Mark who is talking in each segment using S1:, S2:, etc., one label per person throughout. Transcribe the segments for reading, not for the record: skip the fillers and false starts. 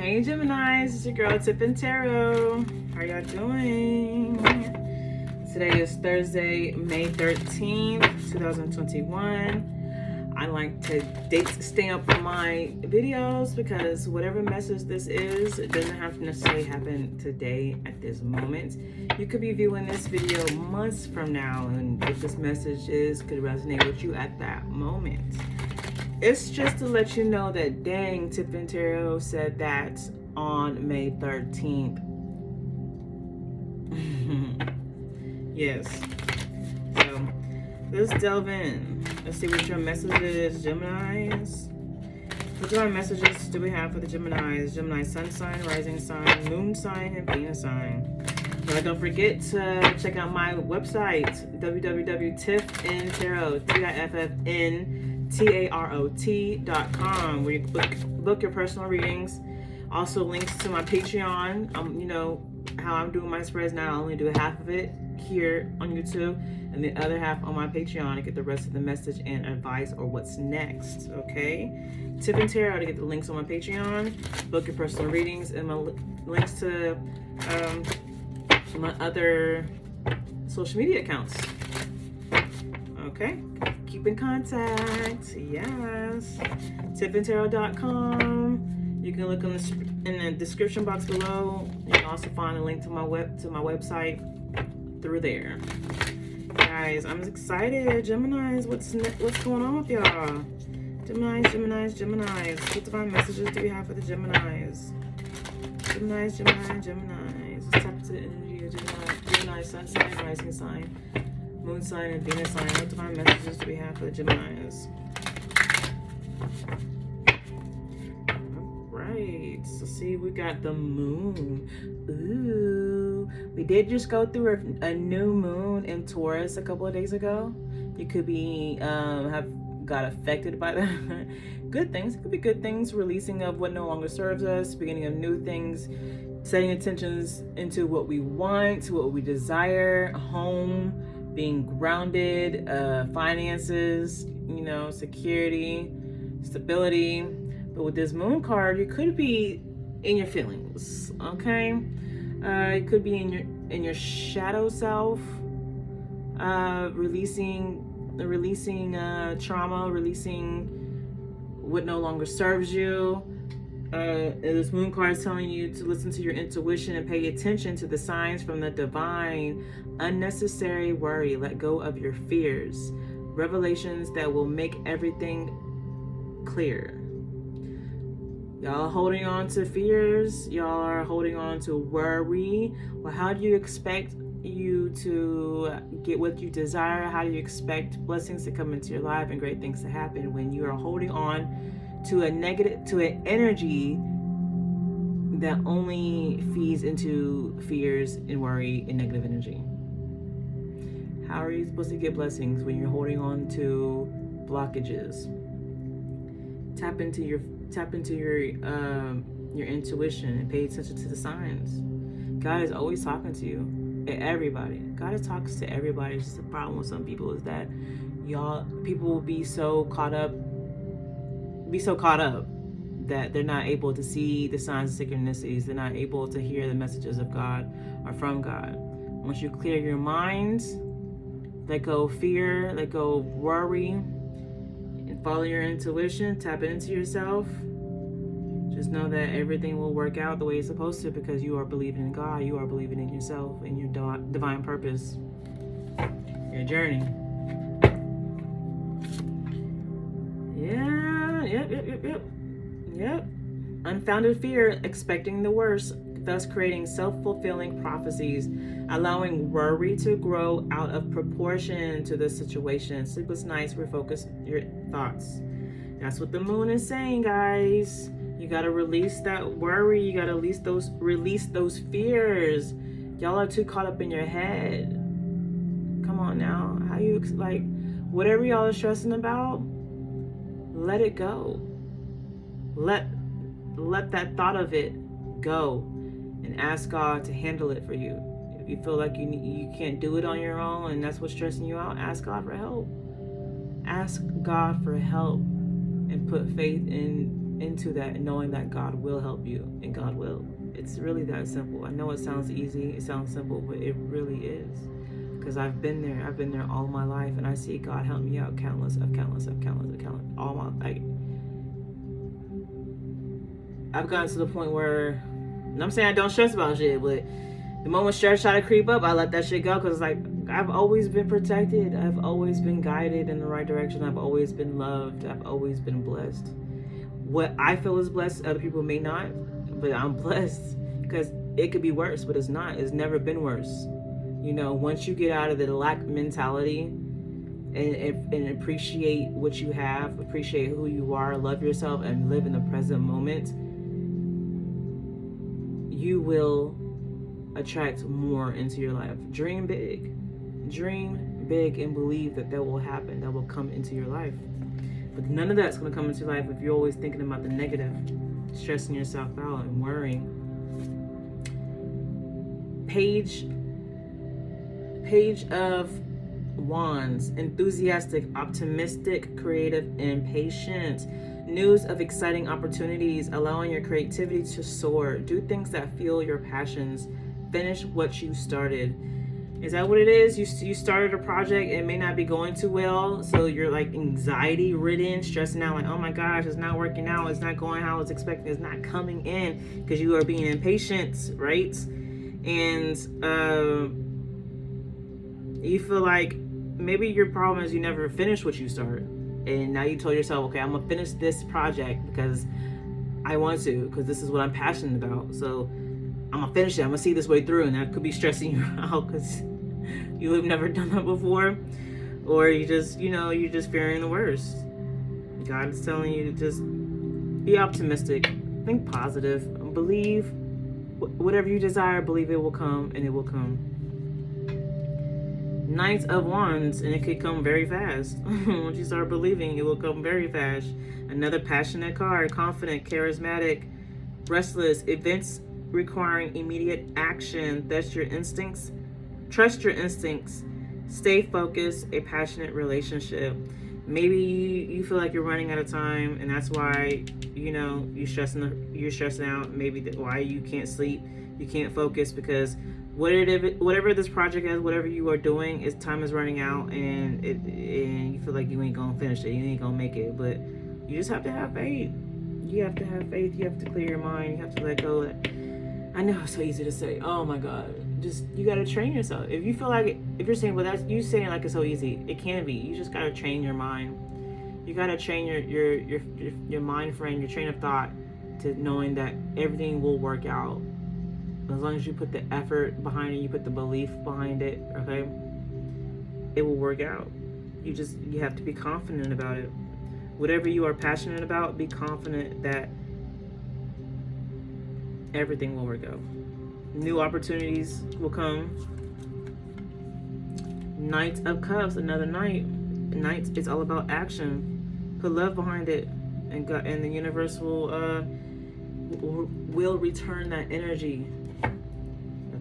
S1: Hey Geminis, it's your girl Tiffany Tarot. How y'all doing? Today is Thursday, May 13th, 2021. I like to date stamp my videos because whatever message this is, it doesn't have to necessarily happen today at this moment. You could be viewing this video months from now, and if this message could resonate with you at that moment. It's just to let you know that dang, Tiffany Tarot said that on May 13th. Yes. So let's delve in. Let's see what your message is, Geminis. What kind of messages do we have for the Geminis? Gemini sun sign, rising sign, moon sign, and Venus sign. But don't forget to check out my website, www.tiffntarot.com, where you book your personal readings. Also links to my Patreon. You know how I'm doing my spreads now. I only do half of it here on YouTube and the other half on my Patreon to get the rest of the message and advice or what's next. Okay, Tiffany Tarot to get the links on my Patreon, book your personal readings, and my links to my other social media accounts. Okay, keep in contact. Yes, tiffntarot.com. You can look in the description box below. You can also find a link to my website through there. Guys, I'm excited. Geminis, what's going on with y'all? Geminis. What divine messages do we have for the Geminis? Geminis. Let's tap into the energy of Gemini, sun sign, rising sign, moon sign, and Venus sign. What divine messages do we have for the Geminis? Right, so see, we got the moon. Ooh, we did just go through a new moon in Taurus a couple of days ago. You could be have got affected by that. Good things. It could be good things. Releasing of what no longer serves us, beginning of new things, setting intentions into what we want, what we desire, home, being grounded, finances, you know, security, stability. But with this moon card, you could be in your feelings, okay? It could be in your shadow self, releasing trauma, releasing what no longer serves you. This moon card is telling you to listen to your intuition and pay attention to the signs from the divine. Unnecessary worry, let go of your fears. Revelations that will make everything clear. Y'all holding on to fears, y'all are holding on to worry. Well, how do you expect you to get what you desire? How do you expect blessings to come into your life and great things to happen when you are holding on to an energy that only feeds into fears and worry and negative energy? How are you supposed to get blessings when you're holding on to blockages? Tap into your intuition and pay attention to the signs. God is always talking to you. Everybody. God talks to everybody. It's just the problem with some people is that people will be so caught up that they're not able to see the signs of synchronicities. They're not able to hear the messages of God or from God. Once you clear your mind, let go of fear, let go of worry, and follow your intuition, tap into yourself. Just know that everything will work out the way it's supposed to because you are believing in God, you are believing in yourself and your divine purpose, your journey. Yep. Unfounded fear, expecting the worst, thus creating self-fulfilling prophecies, allowing worry to grow out of proportion to the situation. Sleepless nights, refocus your thoughts. That's what the moon is saying, guys. You gotta release that worry. You gotta release those fears. Y'all are too caught up in your head. Come on now. How you like whatever y'all are stressing about? Let it go. Let that thought of it go, and ask God to handle it for you. If you feel like you can't do it on your own, and that's what's stressing you out, ask God for help. Ask God for help, and put faith in into that, knowing that God will help you, and God will. It's really that simple. I know it sounds easy, it sounds simple, but it really is. Because I've been there all my life, and I see God help me out countless, all my, like, I've gotten to the point where, and I'm saying I don't stress about shit, but the moment stress try to creep up, I let that shit go, because like, I've always been protected, I've always been guided in the right direction, I've always been loved, I've always been blessed. What I feel is blessed, other people may not, but I'm blessed, because it could be worse, but it's not. It's never been worse. You know, once you get out of the lack mentality and appreciate what you have, appreciate who you are, love yourself, and live in the present moment, you will attract more into your life. Dream big, and believe that will happen, that will come into your life. But none of that's going to come into your life if you're always thinking about the negative, stressing yourself out and worrying. Page of Wands, enthusiastic, optimistic, creative, and patient. News of exciting opportunities, allowing your creativity to soar. Do things that fuel your passions. Finish what you started. Is that what it is? You started a project, it may not be going too well, so you're like anxiety ridden, stressing out, like, oh my gosh, it's not working out, it's not going how I was expecting, it's not coming in, because you are being impatient, right? And you feel like maybe your problem is you never finished what you started, and now you told yourself, okay, I'm gonna finish this project because I want to, because this is what I'm passionate about, so I'm gonna finish it, I'm gonna see this way through. And that could be stressing you out because you have never done that before, or you just, you're just fearing the worst. God is telling you to just be optimistic, think positive, believe whatever you desire, believe it will come, and it will come. Knight of Wands, and it could come very fast. Once you start believing, it will come very fast. Another passionate card, confident, charismatic, restless, events requiring immediate action. That's your instincts. Trust your instincts. Stay focused. A passionate relationship. Maybe you feel like you're running out of time, and that's why you're stressing out. Maybe why you can't sleep, you can't focus, because whatever this project is, whatever you are doing, time is running out, and you feel like you ain't gonna finish it, you ain't gonna make it. But you just have to have faith. You have to have faith. You have to clear your mind. You have to let go. I know it's so easy to say. Oh my God, you gotta train yourself. If you feel like, if you're saying, well, that's you saying like it's so easy, it can be. You just gotta train your mind. You gotta train your mind frame, your train of thought, to knowing that everything will work out. As long as you put the effort behind it, you put the belief behind it, okay? It will work out. You have to be confident about it. Whatever you are passionate about, be confident that everything will work out. New opportunities will come. Knight of Cups, another knight. Knight is all about action. Put love behind it, and God, and the universe will return that energy.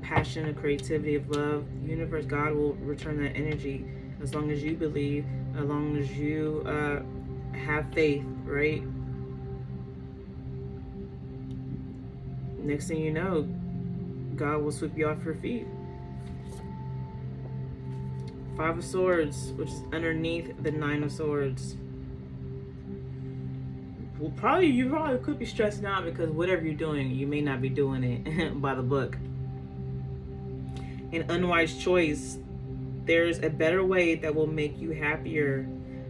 S1: Passion, of creativity, of love. Universe, God will return that energy as long as you believe, as long as you have faith, right? Next thing you know, God will sweep you off your feet. Five of Swords, which is underneath the Nine of Swords. Well, you probably could be stressed out because whatever you're doing, you may not be doing it by the book. An unwise choice. There's a better way that will make you happier.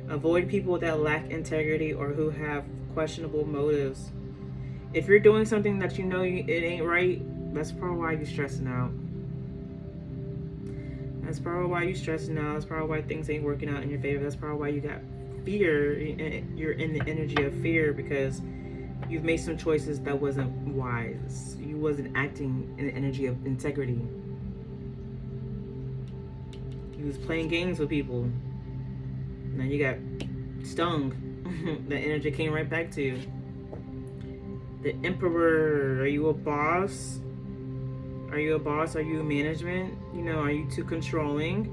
S1: Avoid people that lack integrity or who have questionable motives. If you're doing something that you know it ain't right, that's probably why you're stressing out. That's probably why you're stressing out. That's probably why things ain't working out in your favor. That's probably why you got fear. You're in the energy of fear because you've made some choices that wasn't wise. You wasn't acting in the energy of integrity. You was playing games with people. Now you got stung. The energy came right back to you. The Emperor. Are you a boss? Are you a boss? Are you a management? Are you too controlling?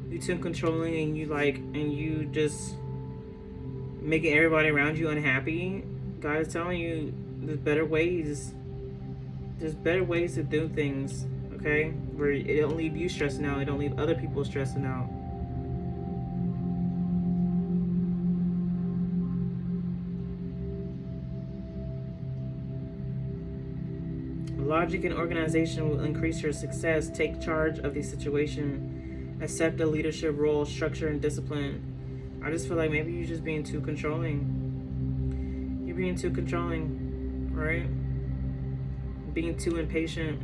S1: You too controlling, and you just making everybody around you unhappy. God is telling you there's better ways. There's better ways to do things, okay? Where it don't leave you stressing out. It don't leave other people stressing out. Logic and organization will increase your success. Take charge of the situation. Accept a leadership role, structure, and discipline. I just feel like maybe you're just being too controlling. You're being too controlling, right? Being too impatient.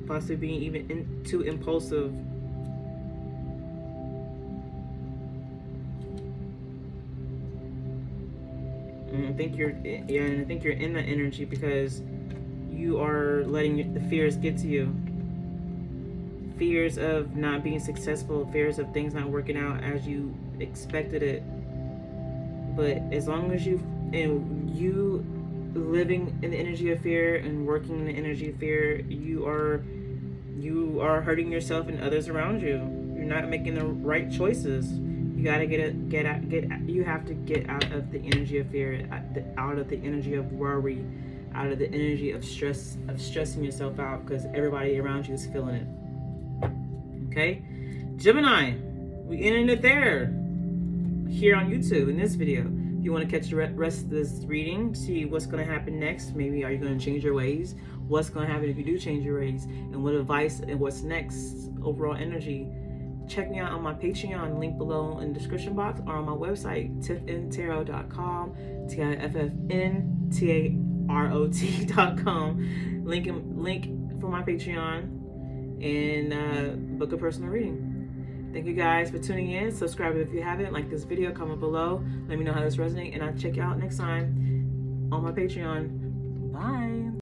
S1: Possibly being even too impulsive. And I think you're in that energy because you are letting the fears get to you. Fears of not being successful, fears of things not working out as you expected it. But as long as you living in the energy of fear and working in the energy of fear, you are hurting yourself and others around you. You're not making the right choices. You gotta you have to get out of the energy of fear, out of the energy of worry, out of the energy of stressing yourself out because everybody around you is feeling it. Okay, Gemini, we ended it there here on YouTube in this video. If you want to catch the rest of this reading, see what's going to happen next. Maybe are you going to change your ways? What's going to happen if you do change your ways? And what advice and what's next? Overall energy. Check me out on my Patreon, link below in the description box, or on my website, TiffNtarot.com, TiffNtarot.com. Link for my Patreon, and book a personal reading. Thank you guys for tuning in. Subscribe if you haven't. Like this video, comment below. Let me know how this resonates, and I'll check you out next time on my Patreon. Bye.